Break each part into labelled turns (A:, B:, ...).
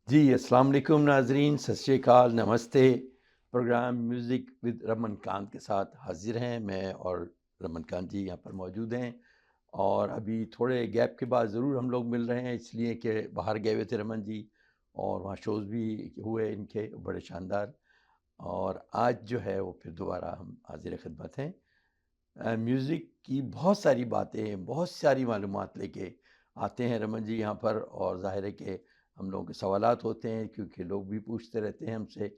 A: जी, अस्सलाम वालेकुम नाज़रीन, सत श्री अकाल, नमस्ते। Program music with Raman Kant के साथ हाज़िर हैं। मैं और रमन कांत जी यहाँ पर मौजूद हैं और अभी थोड़े गैप के बाद ज़रूर हम लोग मिल रहे हैं, इसलिए कि बाहर गए हुए थे रमन जी और वहाँ शोज़ भी हुए इनके बड़े शानदार। और आज जो है वो फिर दोबारा हम हाज़िर ख़िदमत हैं। म्यूज़िक की बहुत सारी बातें, बहुत सारी मालूमात लेके आते हैं रमन जी यहाँ पर, और ज़ाहिर है कि हम लोगों के सवालात होते हैं क्योंकि लोग भी पूछते रहते हैं हमसे।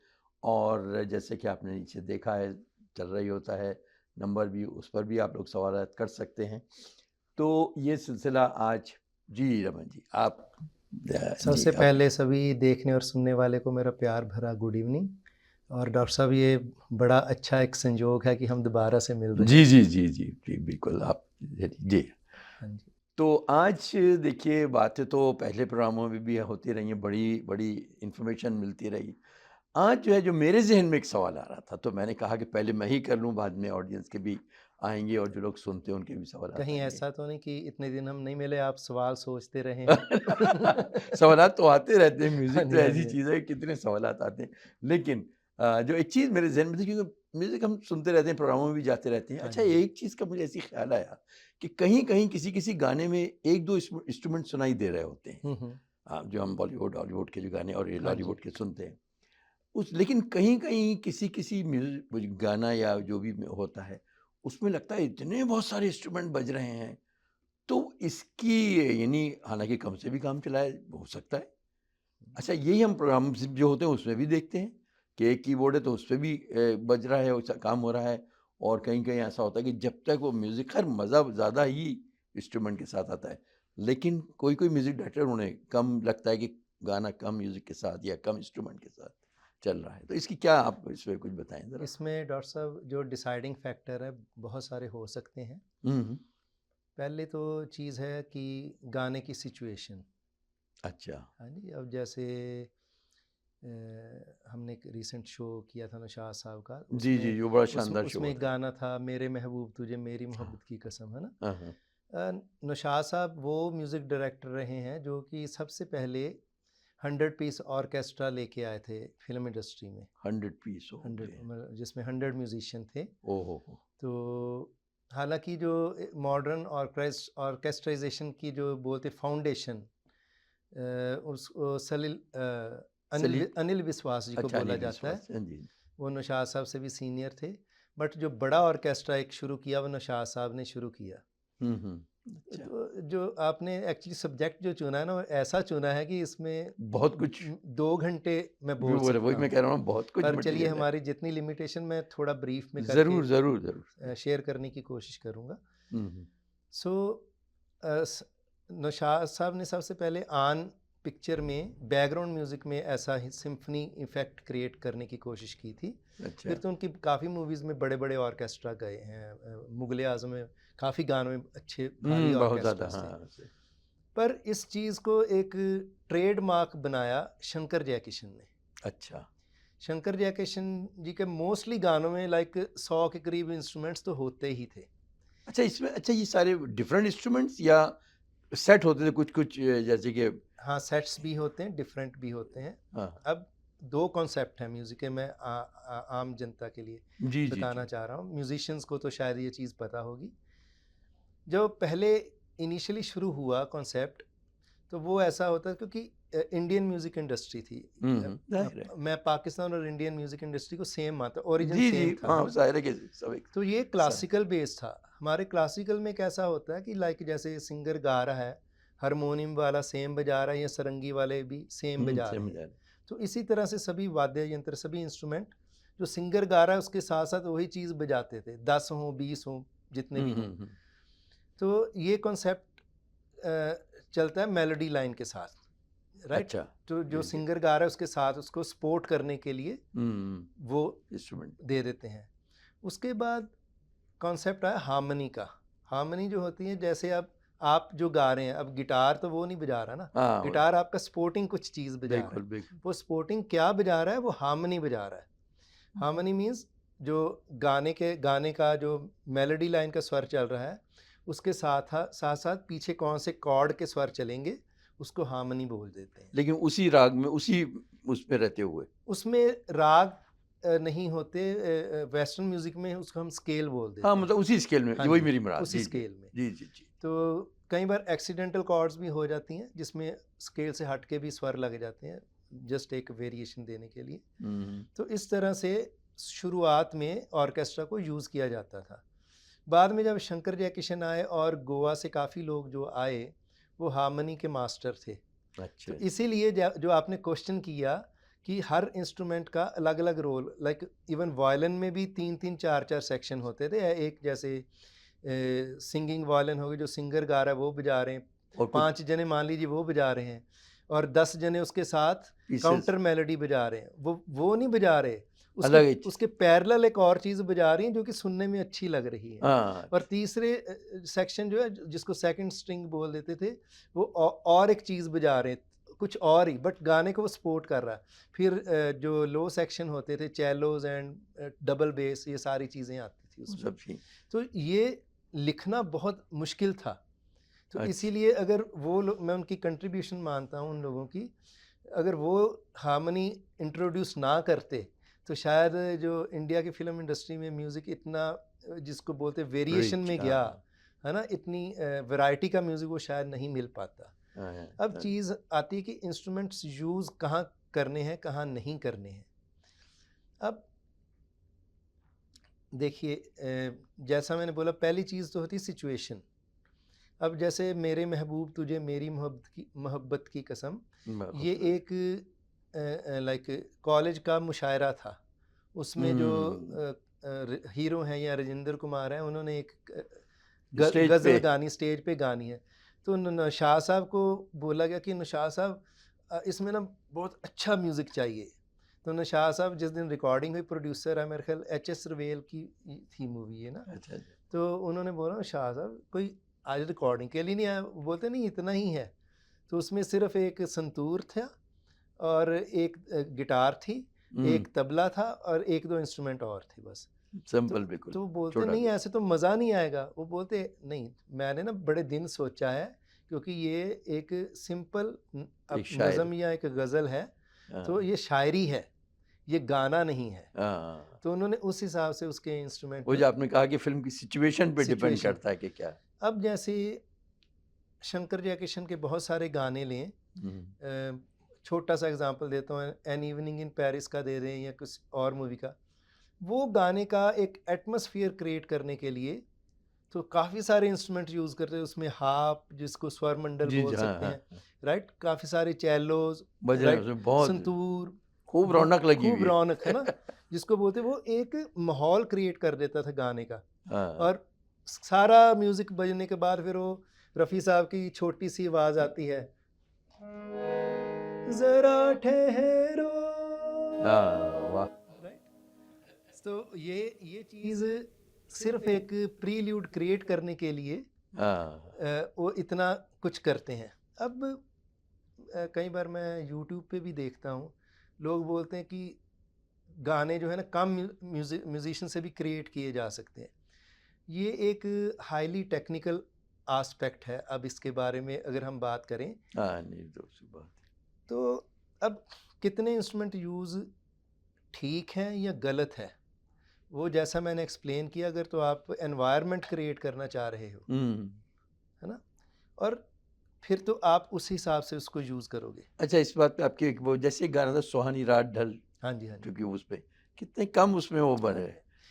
A: और जैसे कि आपने नीचे देखा है, चल रही होता है नंबर भी, उस पर भी आप लोग सवालात कर सकते हैं। तो ये सिलसिला आज। जी रमन जी, आप जी
B: सबसे
A: अब।
B: पहले सभी देखने और सुनने वाले को मेरा प्यार भरा गुड इवनिंग। और डॉक्टर साहब, ये बड़ा अच्छा एक संयोग है कि हम दोबारा से मिल रहे
A: जी,
B: हैं।
A: जी, जी, जी, जी, बिल्कुल आप। जी।
B: हाँ जी।
A: तो आज देखिए, बातें तो पहले प्रोग्रामों में भी होती रही हैं, बड़ी इन्फॉर्मेशन मिलती रही। आज जो है, जो मेरे ज़हन में एक सवाल आ रहा था, तो मैंने कहा कि पहले मैं ही कर लूँ, बाद में ऑडियंस के भी आएँगे और जो लोग सुनते हैं उनके भी सवालात
B: कहीं
A: आएँगे।
B: ऐसा तो नहीं कि इतने दिन हम नहीं मिले, आप सवाल सोचते रहे हों?
A: सवालात तो आते रहते हैं,
B: हाँ
A: म्यूज़िक तो
B: जी, हाँ
A: ऐसी
B: जी।
A: चीज़ है, कितने सवालात आते हैं। लेकिन जो एक चीज़ मेरे ज़हन में थी, क्योंकि म्यूज़िक हम सुनते रहते हैं, प्रोग्रामों में भी जाते रहते हैं।
B: हाँ
A: अच्छा,
B: जी, हाँ
A: एक
B: जी।
A: चीज़ का मुझे ऐसे ही ख़्याल आया कि कहीं-कहीं, किसी-किसी गाने में 1-2 इंस्ट्रूमेंट सुनाई दे रहे होते हैं।
B: हुँ, हुँ।
A: जो हम बॉलीवुड, हॉलीवुड के जो गाने और ये
B: हाँ जी।
A: लॉलीवुड के सुनते हैं। लेकिन कहीं-कहीं किसी-किसी गाना या जो भी होता है, उसमें लगता है इतने बहुत सारे इंस्ट्रूमेंट बज रहे हैं। तो इसकी, यानी हालाँकि कम से भी काम चलाया हो सकता है। अच्छा, यही हम प्रोग्राम जो होते हैं उसमें भी देखते हैं कि एक कीबोर्ड है तो उसपे भी बज रहा है, काम हो रहा है। और कहीं-कहीं ऐसा होता है कि जब तक वो म्यूज़िक, खैर मज़ा ज़्यादा ही इंस्ट्रूमेंट के साथ आता है। लेकिन कोई-कोई म्यूज़िक डायरेक्टर, उन्हें कम लगता है कि गाना कम म्यूज़िक के साथ या कम इंस्ट्रूमेंट के साथ चल रहा है। तो इसकी क्या, आप इसमें कुछ बताएँ ज़रा?
B: इसमें डॉक्टर साहब जो डिसाइडिंग फैक्टर है, बहुत सारे हो सकते हैं।
A: हुँ, हुँ।
B: पहले तो चीज़ है कि गाने की सिचुएशन।
A: अच्छा।
B: हाँ जी, अब जैसे हमने एक रीसेंट शो किया था नौशाद साहब का,
A: जी,
B: उसमें
A: जी, वो बड़ा
B: उस
A: शानदार शो
B: उसमें
A: हुआ
B: एक
A: था।
B: गाना था, मेरे महबूब तुझे मेरी
A: हाँ,
B: मोहब्बत की कसम, है ना?
A: हाँ, हाँ।
B: नौशाद साहब वो म्यूज़िक डायरेक्टर रहे हैं जो कि सबसे पहले 100 पीस ऑर्केस्ट्रा लेके आए थे फिल्म इंडस्ट्री में।
A: 100 पीस,
B: 100
A: ओके।
B: मतलब जिसमें 100 म्यूजिशियन थे।
A: ओह हो हो!
B: तो हालांकि जो मॉडर्न ऑर्केस्ट्राइजेशन की जो बोलते फाउंडेशन, उस सलिल
A: सली
B: अनिल विश्वास जी को
A: अच्छा,
B: बोला
A: अनिल
B: जाता है।
A: विश्वास। हाँ जी।
B: वो नौशाद साहब से भी सीनियर थे। बट जो बड़ा ऑर्केस्ट्रा एक शुरू किया वो नौशाद साहब ने शुरू किया।
A: हुँ, हुँ। अच्छा,
B: तो जो आपने एक्चुअली सब्जेक्ट जो चुना है ना, वो ऐसा चुना है कि इसमें
A: बहुत कुछ
B: 2 घंटे मैं
A: भी
B: बोल
A: वो वही
B: सकता
A: मैं
B: हूँ।
A: कह रहा हूँ, बहुत कुछ
B: पर चलिए,
A: मटेरियल है।
B: हमारी जितनी लिमिटेशन में थोड़ा ब्रीफ में करके
A: ज़रूर, ज़रूर, ज़रूर।
B: शेयर करने की कोशिश करूँगा।
A: हुँ, हुँ।
B: सो नौशाद साहब ने सबसे पहले आन पिक्चर में बैकग्राउंड म्यूज़िक में ऐसा ही सिम्फनी इफ़ेक्ट क्रिएट करने की कोशिश की थी।
A: अच्छा।
B: फिर तो उनकी काफ़ी मूवीज़ में बड़े बड़े ऑर्केस्ट्रा गए हैं। मुगले आज़म में काफ़ी गानों में अच्छे भारी
A: बहुत ज़्यादा,
B: ऑर्केस्ट्रास थे।
A: हाँ, से
B: पर इस चीज़ को एक ट्रेडमार्क बनाया शंकर जयकिशन ने।
A: अच्छा।
B: शंकर जयकिशन जी के मोस्टली गानों में लाइक 100 के करीब इंस्ट्रूमेंट्स तो होते ही थे।
A: अच्छा, इसमें, अच्छा, ये सारे डिफरेंट इंस्ट्रूमेंट्स या सेट होते थे कुछ-कुछ, जैसे कि
B: हाँ, सेट्स भी होते हैं, डिफरेंट भी होते हैं।
A: हाँ।
B: अब 2 कॉन्सेप्ट हैं म्यूज़िक के, मैं आम जनता के लिए
A: जी, जी,
B: बताना
A: जी।
B: चाह रहा हूँ। म्यूज़िशियंस को तो शायद ये चीज़ पता होगी। जो पहले इनिशियली शुरू हुआ कॉन्सेप्ट, तो वो ऐसा होता है क्योंकि इंडियन म्यूज़िक इंडस्ट्री थी।
A: हुँ, हुँ, ज़ाहिर है।
B: मैं पाकिस्तान और इंडियन म्यूज़िक इंडस्ट्री को सेम मानता हूँ, ओरिजिन
A: जी, जी,
B: सेम था, है
A: हाँ,
B: ना?
A: ज़ाहिर है कि सब एक
B: तो ये
A: सा
B: क्लासिकल बेस था। हमारे क्लासिकल में कैसा होता है कि लाइक जैसे सिंगर गा रहा है, हारमोनियम वाला सेम बजा रहा है या सारंगी वाले भी सेम बजा रहे
A: समझ
B: हैं।
A: आया।
B: तो इसी तरह से सभी वाद्य यंत्र, सभी इंस्ट्रूमेंट, जो सिंगर गा रहा है उसके साथ साथ वही चीज़ बजाते थे, 10 हों 20 हों, जितने
A: हुँ,
B: भी हों।
A: हुँ, हुँ।
B: तो ये कॉन्सेप्ट चलता है मेलोडी लाइन के साथ, राइट?
A: अच्छा,
B: तो जो
A: वेरी गुड।
B: सिंगर गा रहा है उसके साथ उसको सपोर्ट करने के लिए
A: हुँ,
B: वो
A: इंस्ट्रूमेंट।
B: दे देते हैं। उसके बाद कॉन्सेप्ट आया हार्मनी का। हार्मनी जो होती है, जैसे अब आप जो गा रहे हैं, अब गिटार तो वो नहीं बजा रहा ना,
A: हाँ,
B: गिटार आपका सपोर्टिंग कुछ चीज़ बजा रहा
A: बिल्कुल,
B: है।
A: बिल्कुल।
B: वो सपोर्टिंग क्या बजा रहा है? वो हार्मनी बजा रहा है। हार्मनी मीन्स जो गाने का जो मेलोडी लाइन का स्वर चल रहा है, उसके साथ साथ पीछे कौन से कॉर्ड के स्वर चलेंगे, उसको हार्मनी बोल देते हैं।
A: लेकिन उसी राग में, उसी उस पे रहते हुए।
B: उसमें राग नहीं होते, वेस्टर्न म्यूजिक में उसको हम स्केल बोल
A: हाँ,
B: देते हैं।
A: मतलब उसी स्केल में,
B: हाँ
A: वही
B: जी,
A: मेरी मुराद।
B: उसी
A: जी, जी।
B: स्केल में।
A: जी, जी, जी।
B: तो कई बार एक्सीडेंटल कॉर्ड्स भी हो जाती हैं जिसमें स्केल से हट के भी स्वर लग जाते हैं, जस्ट एक वेरिएशन देने के लिए। तो इस तरह से शुरुआत में ऑर्केस्ट्रा को यूज़ किया जाता था। बाद में जब शंकर जयकिशन आए और गोवा से काफ़ी लोग जो आए वो हार्मनी के मास्टर थे।
A: अच्छा।
B: तो इसीलिए जो आपने क्वेश्चन किया कि हर इंस्ट्रूमेंट का अलग अलग रोल, लाइक इवन वायलिन में भी 3-3 4-4 सेक्शन होते थे। एक जैसे सिंगिंग वायलिन हो गई, जो सिंगर गा रहा है वो बजा रहे हैं,
A: और कुछ
B: 5 जने मान लीजिए वो बजा रहे हैं, और 10 जने उसके साथ
A: पीसेस
B: काउंटर मेलोडी बजा रहे हैं। वो नहीं बजा रहे,
A: अलग
B: उसके
A: ही
B: उसके पैरेलल एक और चीज़ बजा रही हैं जो कि सुनने में अच्छी लग रही है।
A: हाँ,
B: और तीसरे सेक्शन जो है जिसको सेकंड स्ट्रिंग बोल देते थे, वो और एक चीज़ बजा रहे हैं, कुछ और ही, बट गाने को वो सपोर्ट कर रहा है। फिर जो लो सेक्शन होते थे, चेलोज एंड डबल बेस, ये सारी चीज़ें आती थी
A: वो
B: उसमें।
A: सब थी।
B: तो ये लिखना बहुत मुश्किल था। तो
A: अच्छा।
B: इसीलिए अगर वो लोग, मैं उनकी कंट्रीब्यूशन मानता हूँ उन लोगों की, अगर वो हार्मनी इंट्रोड्यूस ना करते तो शायद जो इंडिया की फिल्म इंडस्ट्री में म्यूज़िक इतना जिसको बोलते वेरिएशन
A: रिच,
B: में गया है ना, इतनी वैरायटी का म्यूज़िक वो शायद नहीं मिल पाता। अब
A: हाँ।
B: चीज़ आती है कि इंस्ट्रूमेंट्स यूज़ कहाँ करने हैं, कहाँ नहीं करने हैं। अब देखिए, जैसा मैंने बोला, पहली चीज़ तो होती सिचुएशन। अब जैसे मेरे महबूब तुझे मेरी मोहब्बत की कसम, ये एक लाइक कॉलेज का मुशायरा था। उसमें जो हीरो हैं या राजेंद्र कुमार हैं, उन्होंने एक
A: स्टेज
B: गज़ल
A: पे।
B: गानी, स्टेज पे गानी है। तो नौशाद साहब को बोला गया कि नौशाद साहब इसमें ना बहुत अच्छा म्यूज़िक चाहिए। तो नौशाद साहब, जिस दिन रिकॉर्डिंग हुई, प्रोड्यूसर है मेरे ख्याल एच.एस. रवेल की थी मूवी है ना।
A: अच्छा।
B: तो उन्होंने बोला शाह साहब कोई आज रिकॉर्डिंग के लिए नहीं आया। वो बोलते नहीं इतना ही है। तो उसमें सिर्फ एक संतूर था और एक गिटार थी, एक तबला था और 1-2 इंस्ट्रूमेंट और थे बस।
A: सिंपल, बिल्कुल
B: तो वो बोलते
A: छोटा
B: नहीं
A: सा।
B: ऐसे तो मज़ा नहीं आएगा। वो बोलते नहीं, मैंने ना बड़े दिन सोचा है, क्योंकि ये एक सिंपल
A: एक शायर।
B: नज़म या एक गज़ल है, तो
A: हाँ,
B: ये शायरी है, ये गाना नहीं है।
A: हाँ।
B: तो उन्होंने उस हिसाब से उसके इंस्ट्रूमेंट
A: वो जो आपने कहा कि फिल्म की सिचुएशन पे डिपेंड
B: सिचुएशन।
A: करता है कि क्या।
B: अब जैसे शंकर जयकिशन के बहुत सारे गाने लें, छोटा सा एग्जांपल देता हूँ, एन इवनिंग इन पेरिस का दे दें या कुछ और मूवी का। वो गाने का एक एटमॉस्फेयर क्रिएट करने के लिए तो काफ़ी सारे इंस्ट्रूमेंट यूज़ करते हैं उसमें, हार्प जिसको स्वर मंडल
A: जी, जी।
B: बोल
A: हाँ,
B: सकते हैं,
A: हाँ।
B: राइट, काफ़ी सारे चैलोज,
A: बज रहे हैं
B: राइट,
A: उसमें बहुत
B: संतूर,
A: खूब रौनक लगी
B: खूब
A: हुई है।
B: रौनक है ना, जिसको बोलते वो एक माहौल क्रिएट कर देता था गाने का।
A: हाँ।
B: और सारा म्यूज़िक बजने के बाद फिर वो रफ़ी साहब की छोटी सी आवाज़ आती है, ज़रा ठहरो,
A: हाँ, वाह!
B: राइट। तो ये चीज़ सिर्फ एक प्रील्यूड क्रिएट करने के लिए
A: हाँ।
B: वो इतना कुछ करते हैं। अब कई बार मैं यूट्यूब पे भी देखता हूँ, लोग बोलते हैं कि गाने जो है ना कम म्यूजिशियन से भी क्रिएट किए जा सकते हैं। ये एक हाईली टेक्निकल आस्पेक्ट है। अब इसके बारे में अगर हम बात करें
A: हाँ, नहीं तो उसकी बात है।
B: तो अब कितने इंस्ट्रूमेंट यूज़ ठीक हैं या गलत है, वो जैसा मैंने एक्सप्लेन किया, अगर तो आप एनवायरनमेंट क्रिएट करना चाह रहे हो, है ना, और फिर तो आप उस हिसाब से उसको यूज़ करोगे।
A: अच्छा, इस बात पे आपकी एक वो जैसे एक गाना था सुहानी रात ढल,
B: हाँ जी, हाँ जी।
A: क्योंकि उस पे कितने कम उसमें वो बने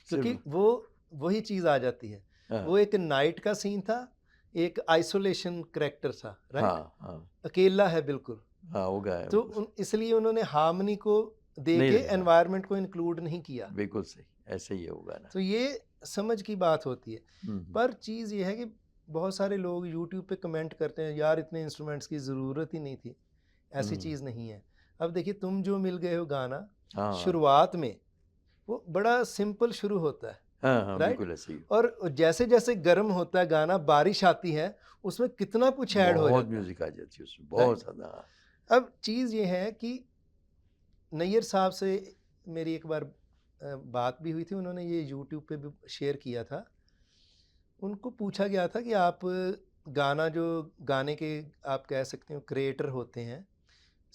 B: क्योंकि
A: सिर्फ।
B: वो वही चीज़ आ जाती है।
A: हाँ,
B: वो एक नाइट का सीन था, एक आइसोलेशन करैक्टर था, राइट,
A: हाँ, हाँ,
B: अकेला है बिल्कुल।
A: हाँ, वो गाया
B: तो इसलिए उन्होंने हार्मनी को दे
A: नहीं
B: के
A: रखा।
B: एनवायरनमेंट को इंक्लूड नहीं किया।
A: बिल्कुल सही, ऐसे ही है वो गाना।
B: तो ये समझ की बात होती है।
A: हम्म,
B: पर चीज़ ये है कि बहुत सारे लोग यूट्यूब पे कमेंट करते हैं, यार इतने इंस्ट्रूमेंट्स की ज़रूरत ही नहीं थी। ऐसी चीज़ नहीं है। अब देखिए, तुम जो मिल गए हो गाना,
A: हाँ,
B: शुरुआत में वो बड़ा सिंपल शुरू होता है,
A: हाँ, हाँ,
B: राइट,
A: बिल्कुल ऐसे ही।
B: और जैसे जैसे गर्म होता है गाना, बारिश आती है, उसमें कितना कुछ ऐड हो
A: बहुत
B: जाता है,
A: म्यूजिक आ जाती है उसमें, बहुत ज़्यादा।
B: अब चीज़ ये है कि नैयर साहब से मेरी एक बार बात भी हुई थी, उन्होंने ये यूट्यूब पे भी शेयर किया था। उनको पूछा गया था कि आप गाने के आप कह सकते हो क्रिएटर होते हैं,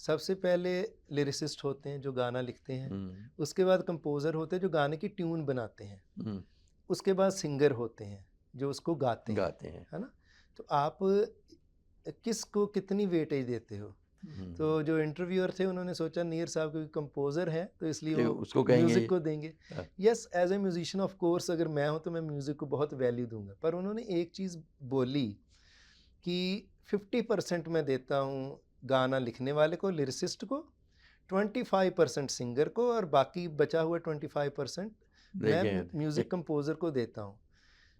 B: सबसे पहले लिरिसिस्ट होते हैं जो गाना लिखते हैं, उसके बाद कंपोज़र होते हैं जो गाने की ट्यून बनाते हैं, उसके बाद सिंगर होते हैं जो उसको गाते हैं, है ना? तो आप किसको कितनी वेटेज देते हो? तो जो इंटरव्यूअर थे उन्होंने सोचा नीर साहब क्योंकि कंपोज़र हैं तो इसलिए वो
A: उसको म्यूज़िक
B: को देंगे। Yes, as a musician of course अगर मैं हूँ तो मैं म्यूज़िक को बहुत वैल्यू दूंगा, पर उन्होंने एक चीज़ बोली कि 50% मैं देता हूँ गाना लिखने वाले को, लिरिसिस्ट को, 25% सिंगर को, और बाकी बचा हुआ 25% मैं म्यूज़िक कंपोज़र को देता हूँ।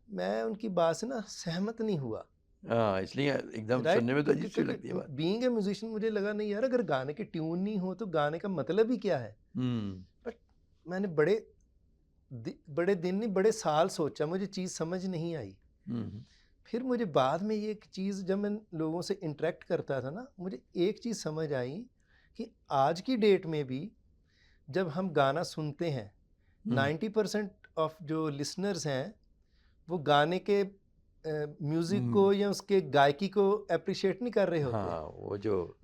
B: मैं उनकी बात से ना सहमत नहीं हुआ।
A: इसलिए एकदम सुनने में तो अजीब सी लगती है बात।
B: बीइंग ए म्यूजिशियन मुझे लगा नहीं यार, अगर गाने की ट्यून नहीं हो तो गाने का मतलब ही क्या है? बट मैंने बड़े दिन नहीं बड़े साल सोचा, मुझे चीज़ समझ नहीं आई। फिर मुझे बाद में ये एक चीज़ जब मैं लोगों से इंटरेक्ट करता था ना, मुझे एक चीज़ समझ आई कि आज की डेट में भी जब हम गाना सुनते हैं 90% ऑफ जो लिसनर्स हैं वो गाने के म्यूजिक को या उसके गायकी को अप्रिशिएट नहीं कर रहे होते।
A: हाँ,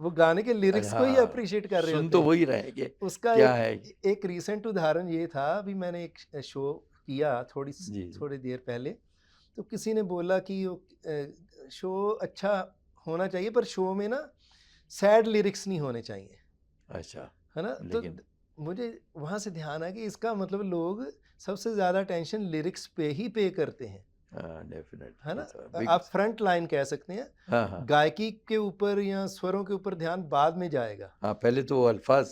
B: वो गाने के लिरिक्स को ही अप्रिशिएट कर रहे होते।
A: सुन तो वही रहे कि
B: उसका
A: क्या
B: एक रीसेंट उदाहरण ये था, अभी मैंने एक शो किया थोड़ी देर पहले, तो किसी ने बोला कि शो अच्छा होना चाहिए पर शो में ना सैड लिरिक्स नहीं होने चाहिए।
A: अच्छा,
B: है ना? तो मुझे वहाँ से ध्यान आया कि इसका मतलब लोग सबसे ज़्यादा टेंशन लिरिक्स पे ही पे करते हैं। है ना? आप फ्रंट लाइन कह सकते हैं। गायकी के ऊपर या स्वरों के ऊपर ध्यान बाद में जाएगा।
A: पहले तो अल्फाज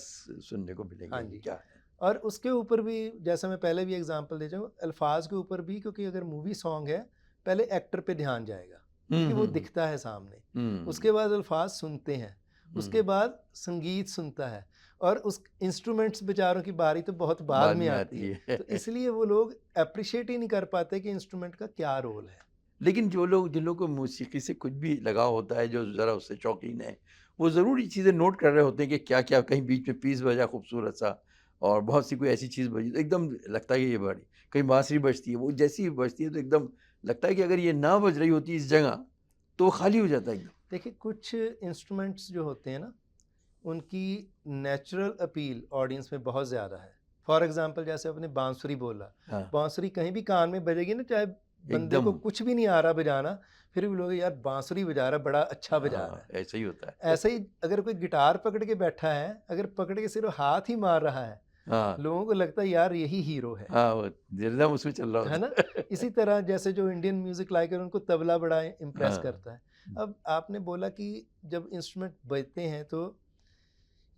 A: सुनने को मिलेंगे।
B: हाँ जी,
A: क्या है?
B: और उसके ऊपर भी जैसा मैं पहले भी एग्जांपल दे जाऊँ, अल्फाज के ऊपर भी, क्योंकि अगर मूवी सॉन्ग है पहले एक्टर पे ध्यान जाएगा क्योंकि वो दिखता है सामने, उसके बाद अल्फाज सुनते हैं, उसके बाद संगीत सुनता है, और उस इंस्ट्रूमेंट्स बेचारों की बारी तो बहुत बाद में आती है। तो इसलिए वो लोग अप्रिशिएट ही नहीं कर पाते कि इंस्ट्रूमेंट का क्या रोल है।
A: लेकिन जिन लोगों को मौसीकी से कुछ भी लगाव होता है, जो ज़रा उससे शौकीन है, वो ज़रूर ये चीज़ें नोट कर रहे होते हैं कि क्या क्या कहीं बीच में पीस बजा खूबसूरत सा, और बहुत सी कोई ऐसी चीज़ बजी तो एकदम लगता है कि ये बड़ी, कहीं बांसुरी बजती है, वो जैसी ही बजती है तो एकदम लगता है कि अगर ये ना बज रही होती इस जगह तो वो खाली हो जाता है एकदम।
B: देखिए, कुछ इंस्ट्रूमेंट्स जो होते हैं ना, उनकी नेचुरल अपील ऑडियंस में बहुत ज़्यादा है। फॉर एग्जांपल जैसे आपने बांसुरी बोला, बांसुरी कहीं भी कान में बजेगी ना, चाहे बंदे को कुछ भी नहीं आ रहा बजाना, फिर भी लोग यार बांसुरी बजा रहा, बड़ा अच्छा बजा रहा है।
A: ऐसा ही होता है।
B: ऐसे ही अगर कोई गिटार पकड़ के बैठा है, अगर पकड़ के सिर्फ हाथ ही मार रहा है, लोगों को लगता है यार यही हीरो है।
A: वो उसमें चल रहा
B: है ना? इसी तरह जैसे जो इंडियन म्यूजिक लाइकर, उनको तबला बड़ा इम्प्रेस करता है। अब आपने बोला कि जब इंस्ट्रूमेंट बजते हैं तो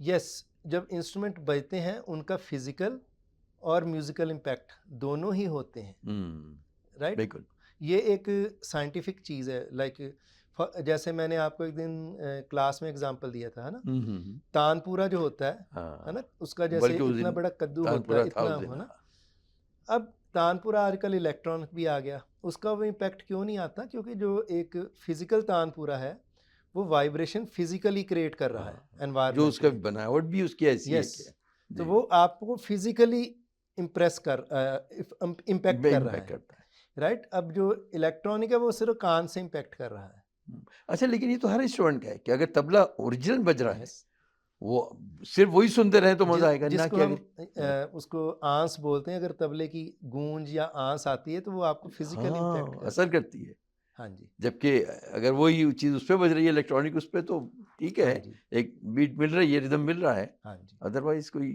B: यस, जब इंस्ट्रूमेंट बजते हैं उनका फिजिकल और म्यूजिकल इम्पैक्ट दोनों ही होते हैं। राइट?
A: बिल्कुल।
B: ये एक साइंटिफिक चीज़ है। लाइक जैसे मैंने आपको एक दिन क्लास में एग्जांपल दिया था, है ना? तानपुरा जो होता है ना, उसका जैसे इतना बड़ा कद्दू होता है, इतना हो ना। अब तानपुरा आजकल इलेक्ट्रॉनिक भी आ गया, उसका वो इम्पैक्ट क्यों नहीं आता? क्योंकि जो एक फिजिकल तानपुरा है वो वाइब्रेशन फिजिकली क्रिएट कर रहा है एनवायरनमेंट,
A: जो उसका बनावट भी उसकी ऐसी है कि
B: तो वो आपको फिजिकली इम्प्रेस कर इम्पैक्ट कर रहा है। राइट? अब जो इलेक्ट्रॉनिक है वो सिर्फ कान से इम्पैक्ट कर रहा है।
A: अच्छा, लेकिन ये तो हर इंस्ट्रूमेंट का है कि अगर तबला ओरिजिनल बज रहा है, वो सिर्फ वही सुनते रहे तो मजा आएगा ना। कि
B: हम उसको आंस बोलते हैं, अगर तबले की गूंज या आंस आती है तो वो आपको फिजिकली इम्पैक्ट
A: असर करती है।
B: हाँ जी।
A: जबकि अगर वही चीज़ उस पर बज रही है इलेक्ट्रॉनिक, उस पर तो ठीक है, एक बीट मिल रही है, रिदम मिल रहा है।
B: हाँ जी।
A: अदरवाइज कोई।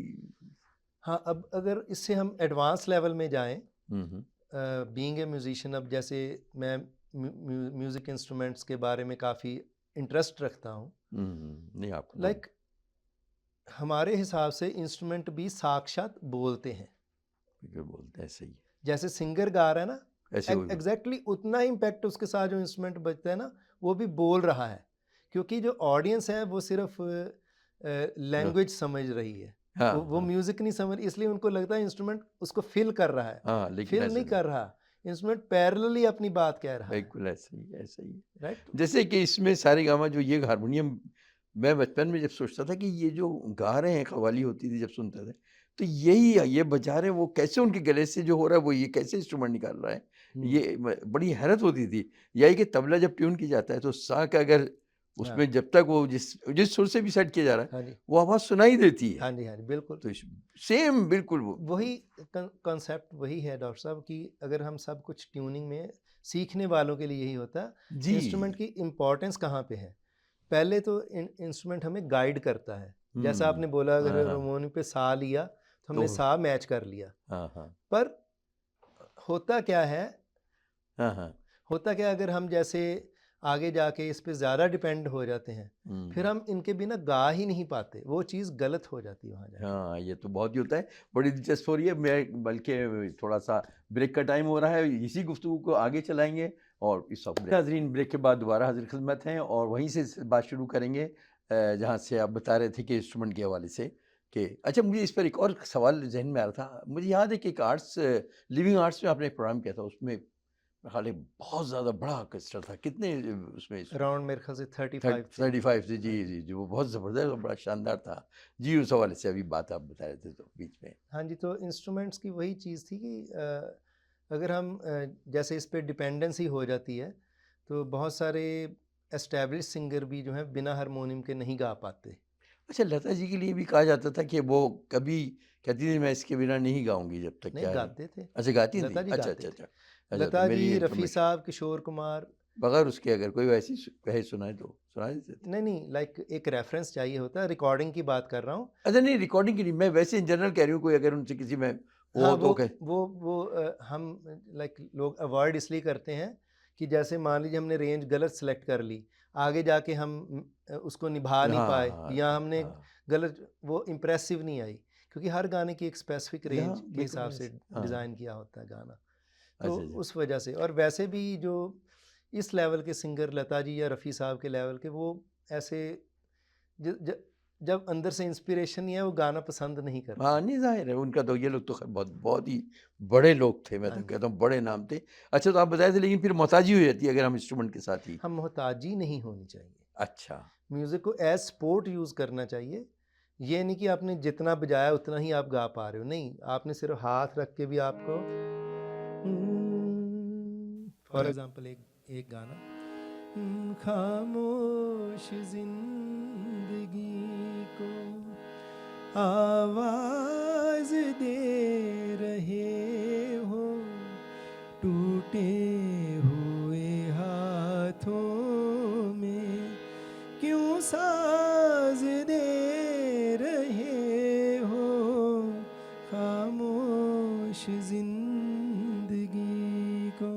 B: हाँ, अब अगर इससे हम एडवांस लेवल में जाएं, बीइंग ए म्यूजिशियन, अब जैसे मैं म्यूजिक इंस्ट्रूमेंट्स के बारे में काफ़ी इंटरेस्ट रखता हूँ।
A: नहीं, आपको
B: लाइक हमारे हिसाब से इंस्ट्रूमेंट भी साक्षात बोलते हैं।
A: बोलते हैं, सही।
B: जैसे सिंगर गा रहा है ना, एग्जैक्टली उतना इम्पैक्ट उसके साथ जो इंस्ट्रूमेंट बजता है ना, वो भी बोल रहा है, क्योंकि जो ऑडियंस है वो सिर्फ लैंग्वेज समझ रही है। वो म्यूजिक नहीं समझ, इसलिए उनको लगता है इंस्ट्रूमेंट उसको फिल कर रहा है। लेकिन फिल नहीं कर रहा, इंस्ट्रूमेंट पैरेलली अपनी बात कह रहा है।
A: बिल्कुल ऐसे ही, ऐसे ही।
B: राइट?
A: जैसे कि इसमें सारेगामा जो ये हारमोनियम, मैं बचपन में जब सोचता था कि ये जो गा रहे हैं, कव्वाली होती थी जब सुनते थे, तो यही ये बजा रहे हैं, वो कैसे उनके गले से जो हो रहा है वो ये कैसे इंस्ट्रूमेंट निकाल रहा है, ये बड़ी हैरत होती थी। यही कि तबला जब ट्यून किया जाता है तो सा का अगर
B: हाँ
A: उसमें जब तक वो जिस सुर से भी सेट किया जा रहा
B: हाँ
A: है
B: जी
A: वो आवाज़ सुनाई देती है।
B: हाँ जी हाँ जी बिल्कुल
A: तो सेम बिल्कुल वो
B: वही कॉन्सेप्ट वही है डॉक्टर साहब कि अगर हम सब कुछ ट्यूनिंग में सीखने वालों के लिए यही होता है
A: जी।
B: इंस्ट्रूमेंट की इम्पोर्टेंस कहाँ पे है। पहले तो इंस्ट्रूमेंट हमें गाइड करता है, जैसा आपने बोला अगर
A: हाँ, हाँ।
B: हारमोनियम पे सा लिया तो हमने
A: तो
B: सा मैच कर लिया।
A: हाँ, हाँ।
B: पर होता क्या है,
A: हाँ, हाँ।
B: होता क्या अगर हम जैसे आगे जाके इस पे ज़्यादा डिपेंड हो जाते हैं फिर हम इनके बिना गा ही नहीं पाते, वो चीज़ गलत हो जाती है वहाँ जाके।
A: हाँ, ये तो बहुत ही होता है। बड़ी दिलचस्प हो रही है। मैं बल्कि थोड़ा-सा ब्रेक का टाइम हो रहा है, इसी गुफ्तगू को आगे चलाएँगे और इस वक़्त नाज़रीन ब्रेक के बाद दोबारा हाज़िर ख़िदमत हैं और वहीं से बात शुरू करेंगे जहाँ से आप बता रहे थे कि इंस्ट्रूमेंट के हवाले से कि अच्छा मुझे इस पर एक और सवाल ज़हन में आ रहा था। मुझे याद है कि एक आर्ट्स लिविंग आर्ट्स में आपने एक प्रोग्राम किया था, उसमें मेरे ख़्याल है बहुत ज़्यादा बड़ा ऑर्केस्ट्रा था। कितने उसमें
B: अराउंड मेरे ख्याल से 35 थे।
A: 35 से
B: हाँ
A: जी,
B: जी
A: जी, जी, वो बहुत ज़बरदस्त और बड़ा शानदार था। जी, उस हवाले से अभी बात आप बता रहे थे तो बीच में।
B: हाँ जी, तो इंस्ट्रूमेंट्स की वही चीज़ थी कि अगर हम जैसे इस पे डिपेंडेंसी हो जाती है तो बहुत सारे एस्टैब्लिश सिंगर भी जो हैं बिना हारमोनियम के नहीं गा पाते।
A: अच्छा लता जी के लिए भी कहा जाता था कि वो कभी कहती थी मैं इसके बिना नहीं गाऊँगी जब तक
B: नहीं
A: क्या है।
B: गाते थे,
A: अच्छा गाती थी?
B: लता जी
A: अच्छा,
B: गाते
A: अच्छा,
B: थे।
A: अच्छा। अच्छा तो
B: लता
A: मेरी
B: जी, रफ़ी
A: इन्फॉर्मेशन
B: साहब, किशोर कुमार।
A: बगैर उसके अगर कोई वैसी कहे सुनाए तो सुना देते थे?
B: नहीं, लाइक एक रेफ़रेंस चाहिए होता है, रिकॉर्डिंग की बात कर रहा हूँ।
A: अच्छा नहीं रिकॉर्डिंग की नहीं, मैं वैसे इन जनरल कह रही हूँ कोई अगर उनसे किसी में
B: हाँ,
A: हो तो कहे
B: हम लाइक लोग अवॉइड इसलिए करते हैं कि जैसे मान लीजिए हमने रेंज गलत सेलेक्ट कर ली, आगे जाके हम उसको निभा नहीं
A: हाँ,
B: पाए
A: हाँ,
B: या हमने
A: हाँ।
B: गलत वो इम्प्रेसिव नहीं आई, क्योंकि हर गाने की एक स्पेसिफिक
A: हाँ,
B: रेंज के
A: बिल्कुल
B: हिसाब से
A: वैसे हाँ।
B: डिज़ाइन किया होता है गाना। तो
A: अच्छा, अच्छा।
B: उस वजह से और वैसे भी जो इस लेवल के सिंगर लता जी या रफ़ी साहब के लेवल के वो ऐसे ज ज जब अंदर से इंस्पिरेशन नहीं है वो गाना पसंद नहीं करते।
A: हाँ, नहीं ज़ाहिर है उनका तो ये लोग तो ख़ैर बहुत बहुत ही बड़े लोग थे, मैं
B: हाँ
A: तो
B: जी,
A: कहता हूँ बड़े नाम थे। अच्छा तो आप बताए थे लेकिन फिर मोहताजी हो जाती है अगर हम इंस्ट्रूमेंट के साथ ही।
B: हम मोहताजी नहीं होनी चाहिए।
A: अच्छा।
B: म्यूज़िक को एज़ स्पोर्ट यूज़ करना चाहिए। ये नहीं कि आपने जितना बजाया उतना ही आप गा पा रहे हो, नहीं, आपने सिर्फ़ हाथ रख के भी आपको फॉर एग्ज़ाम्पल एक एक गाना खामोश ज़िंदगी को आवाज़ दे रहे हो, टूटे हुए हाथों में क्यों साज दे रहे हो, खामोश जिंदगी को।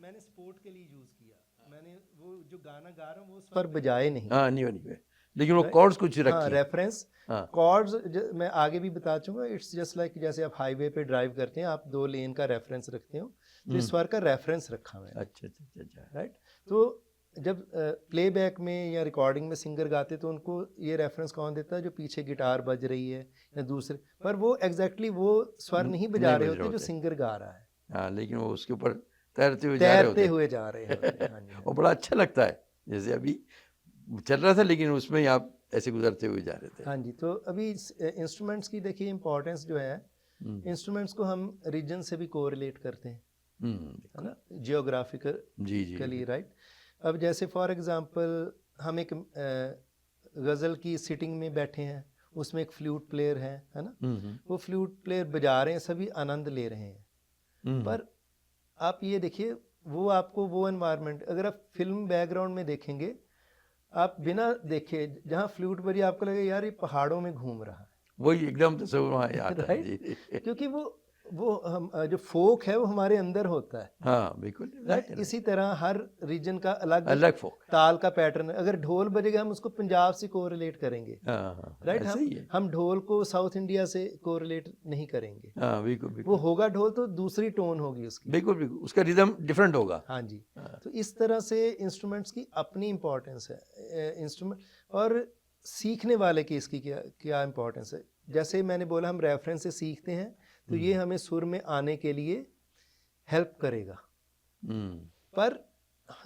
B: मैंने स्पोर्ट के लिए यूज़ किया, मैंने वो जो गाना गा रहा हूँ वो स्वर बजाए नहीं।
A: हाँ, नहीं बनी हुई। लेकिन वो
B: राइट,
A: कॉर्ड्स कुछ
B: हाँ,
A: रखे।
B: रेफरेंस
A: हाँ।
B: कॉर्ड्स मैं आगे भी बता चूँगा। इट्स जस्ट लाइक जैसे आप हाईवे पे ड्राइव करते हैं, आप 2 लेन का रेफरेंस रखते हो, तो इस स्वर का रेफरेंस रखा मैंने।
A: अच्छा, अच्छा, अच्छा, अच्छा।
B: राइट, तो जब प्लेबैक में या रिकॉर्डिंग में सिंगर गाते तो उनको ये रेफरेंस कौन देता है, जो पीछे गिटार बज रही है या दूसरे, पर वो एग्जैक्टली वो स्वर नहीं बजा
A: नहीं
B: रहे
A: बज रहे
B: होते जो
A: होते।
B: सिंगर गा रहा है,
A: हाँ, लेकिन वो उसके ऊपर तैरते हुए जा रहे
B: तैरते
A: होते
B: हुए जा रहे होते हैं। हाँ जी, हाँ
A: और
B: जी।
A: बड़ा अच्छा लगता है। जैसे अभी चल रहा था लेकिन उसमें ही आप ऐसे गुज़रते हुए जा रहे थे।
B: हाँ जी, तो अभी इंस्ट्रूमेंट्स की देखिए इम्पोर्टेंस जो है,
A: हुँ,
B: इंस्ट्रूमेंट्स को हम रीजन से भी कोरिलेट करते हैं, है
A: बिल्कुल।
B: ना, जियोग्राफिकल
A: जी, जी,
B: के लिए।
A: जी।
B: राइट, अब जैसे फॉर एग्जांपल हम एक गज़ल की सिटिंग में बैठे हैं, उसमें एक फ्लूट प्लेयर है ना,
A: हुँ, हुँ।
B: वो फ्लूट प्लेयर बजा रहे हैं, सभी आनंद ले रहे हैं।
A: हुँ, हुँ।
B: पर आप ये देखिए, वो आपको वो एनवायरनमेंट अगर आप फिल्म बैकग्राउंड में देखेंगे, आप बिना देखे जहाँ फ्लूट बजी आपको लगेगा यार ये पहाड़ों में घूम रहा
A: वही एकदम तस्वीर वहाँ
B: है।
A: आता है।
B: राइट,
A: जी।
B: क्योंकि वो हम जो फोक है वो हमारे अंदर होता है।
A: हाँ, बिल्कुल
B: राइट,
A: ज़ाहिर है।
B: इसी तरह हर रीजन का अलग
A: अलग फ़ोक है।
B: ताल का पैटर्न है। अगर ढोल बजेगा हम उसको पंजाब से कोरिलेट करेंगे।
A: हाँ, हाँ, हाँ,
B: राइट,
A: ऐसे ही है।
B: हम ढोल को साउथ इंडिया से कोरिलेट नहीं करेंगे।
A: हाँ, बिल्कुल,
B: वो
A: बिल्कुल।
B: होगा ढोल तो दूसरी टोन होगी उसकी।
A: बिल्कुल, बिल्कुल। उसका रिदम डिफरेंट होगा।
B: हाँ जी,
A: हाँ।
B: तो इस तरह से इंस्ट्रूमेंट्स की अपनी इम्पोर्टेंस है। इंस्ट्रूमेंट और सीखने वाले की इसकी क्या क्या इम्पोर्टेंस है। जैसे मैंने बोला हम रेफरेंस से सीखते हैं, तो ये हमें सुर में आने के लिए हेल्प करेगा।
A: हुँ।
B: पर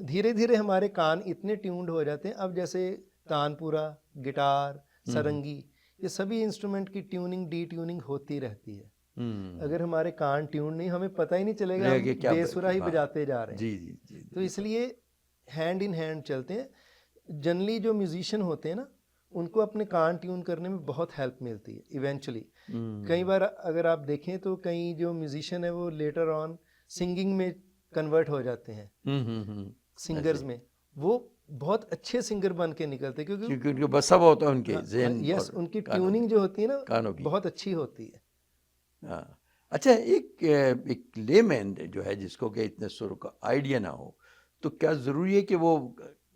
B: धीरे धीरे हमारे कान इतने ट्यून्ड हो जाते हैं, अब जैसे तानपुरा, गिटार, सारंगी, ये सभी इंस्ट्रूमेंट की ट्यूनिंग डी ट्यूनिंग होती रहती है। अगर हमारे कान ट्यून नहीं, हमें पता ही नहीं चलेगा,
A: लगेगा
B: हम
A: कि क्या
B: बेसुरा ही
A: हाँ,
B: बजाते जा रहे हैं।
A: जी जी जी
B: तो
A: जी।
B: इसलिए हैंड इन हैंड चलते हैं। जनरली जो म्यूजिशियन होते हैं ना, उनको अपने कान ट्यून करने में बहुत हेल्प मिलती है इवेंचुअली। कई बार अगर आप देखें तो कई जो म्यूजिशियन है वो लेटर ऑन सिंगिंग में कन्वर्ट हो जाते हैं, सिंगर्स
A: ऐसे
B: में। वो बहुत अच्छे सिंगर बन के निकलते हैं, क्योंकि
A: क्योंकि उनको बस सब होता है उनके ज़हन
B: यस,
A: और
B: उनकी
A: कानों में,
B: ट्यूनिंग जो होती है ना
A: कानों की।
B: बहुत अच्छी होती है।
A: हाँ, अच्छा एक लेमैन जो है जिसको कि इतने सुर का आइडिया ना हो, तो क्या ज़रूरी है कि वो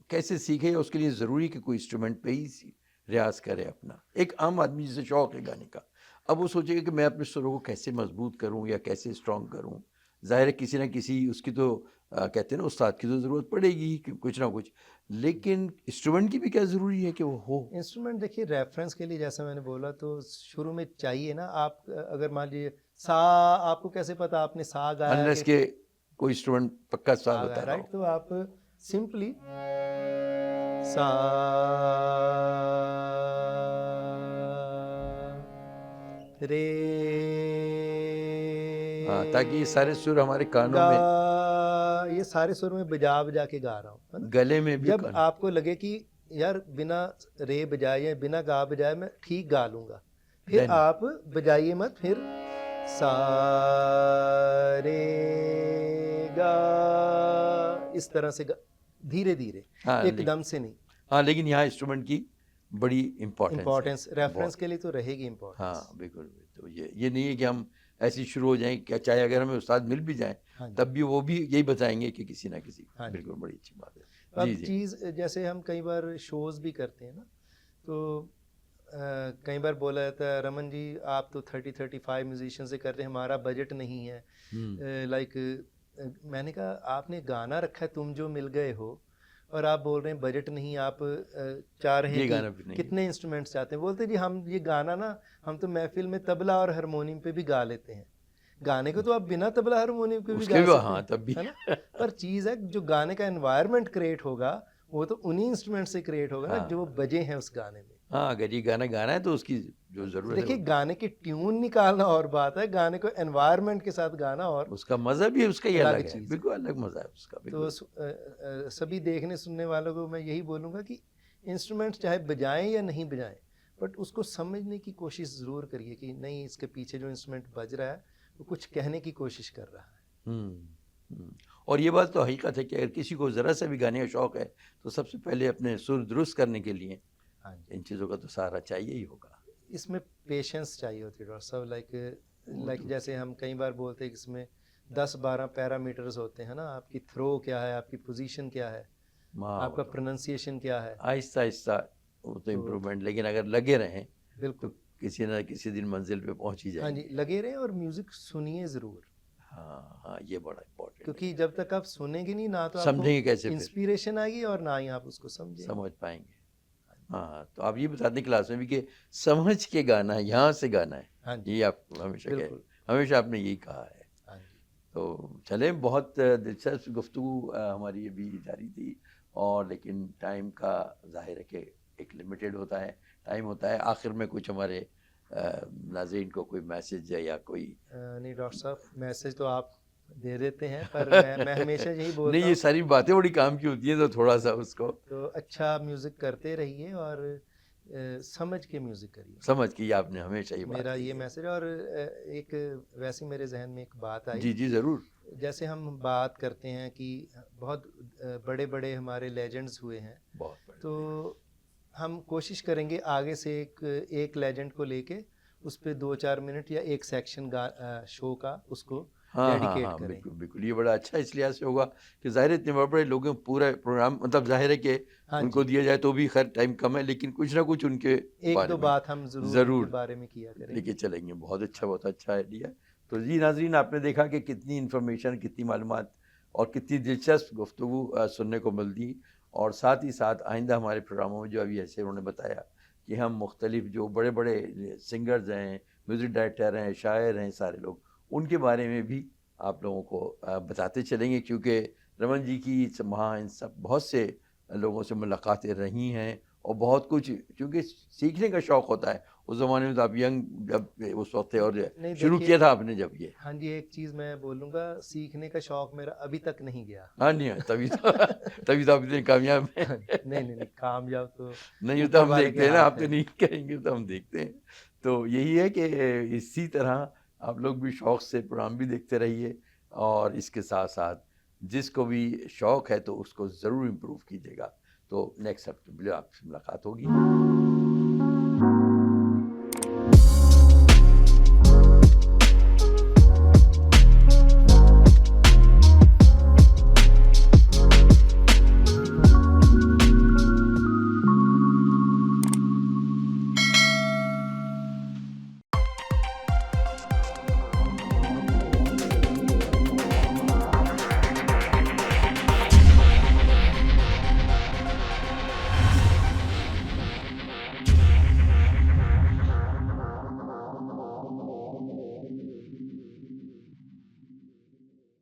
A: कैसे सीखे, या उसके लिए ज़रूरी है कि कोई इंस्ट्रूमेंट पे ही रियाज़ करे अपना? एक आम आदमी जिसे शौक है गाने का, अब वो सोचेगा कि मैं अपने सुरों को कैसे मजबूत करूं या कैसे स्ट्रॉन्ग करूं। जाहिर है किसी ना किसी उसकी तो कहते हैं ना उस्ताद की तो ज़रूरत पड़ेगी ही, कुछ ना कुछ। लेकिन इंस्ट्रूमेंट की भी क्या ज़रूरी है कि वो हो?
B: इंस्ट्रूमेंट देखिए, रेफरेंस के लिए जैसा मैंने बोला, तो शुरू में चाहिए ना। आप अगर मान लीजिए सा, आपको कैसे पता आपने सा गाया
A: अनलेस
B: कि
A: के कोई इंस्ट्रूमेंट पक्का सा
B: सा
A: बता
B: गाया,
A: रहा
B: राइट?
A: हो।
B: तो आप सिंपली सा रे
A: हाँ, ताकि ये सारे सुर हमारे कानों
B: गा,
A: में,
B: ये सारे सुर में बजा बजा के गा रहा हूँ, है ना?
A: गले में भी
B: जब
A: कान।
B: आपको लगे कि यार बिना रे बजाए या बिना गा बजाए मैं ठीक गा लूँगा, फिर
A: Then,
B: आप बजाइए मत, फिर सा रे गा, इस तरह से धीरे धीरे,
A: हाँ
B: एकदम से नहीं।
A: हाँ, लेकिन यहाँ इंस्ट्रूमेंट की बड़ी इम्पोर्टेंस है,
B: इम्पोर्टेंस रेफरेंस
A: बहुत।
B: के लिए तो रहेगी इम्पोर्टेंस।
A: हाँ बिल्कुल। तो ये नहीं है कि हम ऐसे ही शुरू हो जाएं, क्या चाहे अगर हमें उस्ताद मिल भी जाए
B: हाँ जी,
A: तब भी वो भी यही बताएंगे कि किसी ना किसी।
B: हाँ जी।
A: बिल्कुल, बड़ी अच्छी बात है। जी
B: अब
A: जी।
B: चीज़ जैसे हम कई बार शोज़ भी करते हैं ना, तो कई बार बोला जाता है, रमन जी आप तो 30-35 म्यूजिशियन से कर रहे हैं, हमारा बजट नहीं है। लाइक मैंने कहा आपने गाना रखा है तुम जो मिल गए हो, और आप बोल रहे हैं बजट नहीं, आप चाह रहे हैं
A: ये
B: कि
A: गाना भी नहीं।
B: कितने इंस्ट्रूमेंट्स चाहते हैं। बोलते जी हम ये गाना ना, हम तो महफिल में तबला और हारमोनियम पे भी गा लेते हैं। गाने को तो आप बिना तबला हारमोनियम के भी
A: उसके
B: गा
A: भी
B: सकते
A: हाँ
B: हैं,
A: तब भी
B: है ना? पर चीज़ है जो गाने का एनवायरनमेंट क्रिएट होगा, वो तो उन्हीं इंस्ट्रूमेंट से क्रिएट होगा ना
A: हाँ
B: जो बजे हैं उस गाने में।
A: हाँ, अगर ये गाना गाना है तो उसकी जो ज़रूरत है
B: देखिए गाने की ट्यून निकालना और बात है, गाने को एनवायरनमेंट के साथ गाना और
A: उसका मज़ा भी उसका ही
B: अलग
A: अलग है,
B: चीज़ है।
A: बिल्कुल अलग मज़ा है उसका,
B: तो
A: बिल्कुल।
B: सभी देखने सुनने वालों को मैं यही बोलूँगा कि इंस्ट्रूमेंट चाहे बजाएं या नहीं बजाएं, बट उसको समझने की कोशिश ज़रूर करिए कि नहीं, इसके पीछे जो इंस्ट्रूमेंट बज रहा है वो कुछ कहने की कोशिश कर रहा है।
A: और ये बात तो हकीकत है कि अगर किसी को ज़रा सा भी गाने का शौक़ है तो सबसे पहले अपने सुर दुरुस्त करने के लिए
B: हाँ जी,
A: इन चीज़ों का तो सहारा चाहिए ही होगा।
B: इसमें पेशेंस चाहिए होती है डॉक्टर साहब।
A: वो
B: लाइक
A: तो
B: जैसे हम कई बार बोलते हैं कि इसमें 10-12 पैरामीटर्स होते हैं ना, आपकी थ्रो क्या है, आपकी पोजीशन क्या है, आपका
A: माँ
B: प्रोनाउंसिएशन क्या है।
A: आहिस्ता आहिस्ता वो तो
B: तो
A: इम्प्रूवमेंट, लेकिन अगर लगे रहें तो
B: बिल्कुल,
A: किसी ना किसी दिन मंजिल पे पहुंच ही
B: हाँ जी,
A: जाएंगे।
B: लगे रहें और म्यूज़िक सुनिए ज़रूर,
A: हाँ हाँ, ये बड़ा इम्पोर्टेंट
B: क्योंकि
A: है।
B: जब तक आप सुनेंगे नहीं ना, तो आपको
A: समझेंगे कैसे फिर
B: इंस्पिरेशन आएगी और ना ही आप उसको समझेंगे।
A: समझ पाएंगे। हाँ, तो आप ये बताते हैं क्लास में भी कि समझ के गाना है, यहाँ से गाना है,
B: हाँ जी,
A: ये आप हमेशा
B: बिल्कुल।
A: हमेशा आपने यही कहा है।
B: हाँ जी,
A: तो चलें, बहुत दिलचस्प गुफ्तगू हमारी अभी जारी थी, और लेकिन टाइम का ज़ाहिर है कि एक लिमिटेड होता है, टाइम होता है। आखिर में कुछ हमारे नाज़रीन को कोई मैसेज है या कोई
B: नहीं डॉक्टर साहब, मैसेज तो आप दे देते हैं, पर मैं हमेशा यही
A: नहीं,
B: बोलता
A: ये
B: हूँ,
A: सारी बातें बड़ी काम की होती हैं, तो थोड़ा सा उसको
B: तो अच्छा म्यूज़िक करते रहिए और समझ के म्यूज़िक करिए।
A: समझ के, ये आपने हमेशा ये बात
B: मेरा
A: कही
B: ये
A: है।
B: मैसेज। और एक वैसे मेरे जहन में एक बात आई,
A: जी जी ज़रूर।
B: जैसे हम बात करते हैं कि बहुत बड़े बड़े हमारे लेजेंड्स हुए हैं,
A: बहुत बड़े
B: तो
A: बड़े।
B: हम कोशिश करेंगे आगे से एक लेजेंड को लेके उस पर 2-4 मिनट या एक सेक्शन शो का उसको
A: हाँ हाँ
B: डेडिकेट
A: हाँ,
B: करें।
A: बिल्कुल बिल्कुल, ये बड़ा अच्छा इस लिहाज से होगा कि ज़ाहिर है इतने बड़े बड़े लोगों को पूरा प्रोग्राम, मतलब ज़ाहिर है कि
B: हाँ
A: उनको
B: जी,
A: दिया जाए तो भी खैर टाइम कम है, लेकिन कुछ ना कुछ उनके
B: एक
A: बारे
B: दो
A: में
B: बात हम ज़रूर उनके
A: ज़रूर
B: बारे में किया करेंगे।
A: लेके चलेंगे।
B: हाँ
A: बहुत अच्छा आइडिया। तो जी नाज़रीन, आपने देखा कि कितनी इन्फॉर्मेशन, कितनी मालूमात और कितनी दिलचस्प गुफ्तगू सुनने को मिलती, और साथ ही साथ आइंदा हमारे प्रोग्रामों में जो अभी ऐसे उन्होंने बताया कि हम मुख्तलिफ जो बड़े बड़े सिंगर्स हैं, म्यूज़िक डायरेक्टर हैं, शायर हैं, सारे लोग, उनके बारे में भी आप लोगों को बताते चलेंगे, क्योंकि रमन जी की वहाँ इन सब बहुत से लोगों से मुलाकातें रही हैं, और बहुत कुछ, क्योंकि सीखने का शौक़ होता है, उस ज़माने में तो आप यंग जब उस वक्त थे और
B: नहीं
A: शुरू
B: देखिए,
A: किया था आपने जब ये।
B: हाँ जी, एक चीज़ मैं बोलूँगा, सीखने का शौक मेरा अभी तक नहीं गया।
A: हाँ नहीं, हाँ, तभी तो तभी तो आप इतने कामयाब हैं।
B: हाँ, नहीं, कामयाब तो
A: नहीं, वो तो
B: ऊपर
A: हम
B: वाले के
A: देखते हैं ना,
B: हाथ
A: आप तो
B: है।
A: नहीं कहेंगे तो हम देखते हैं। तो यही है कि इसी तरह आप लोग भी शौक से प्रोग्राम भी देखते रहिए और इसके साथ-साथ जिसको भी शौक है तो उसको ज़रूर इम्प्रूव कीजिएगा। तो नेक्स्ट हफ्ते आपसे मुलाकात होगी।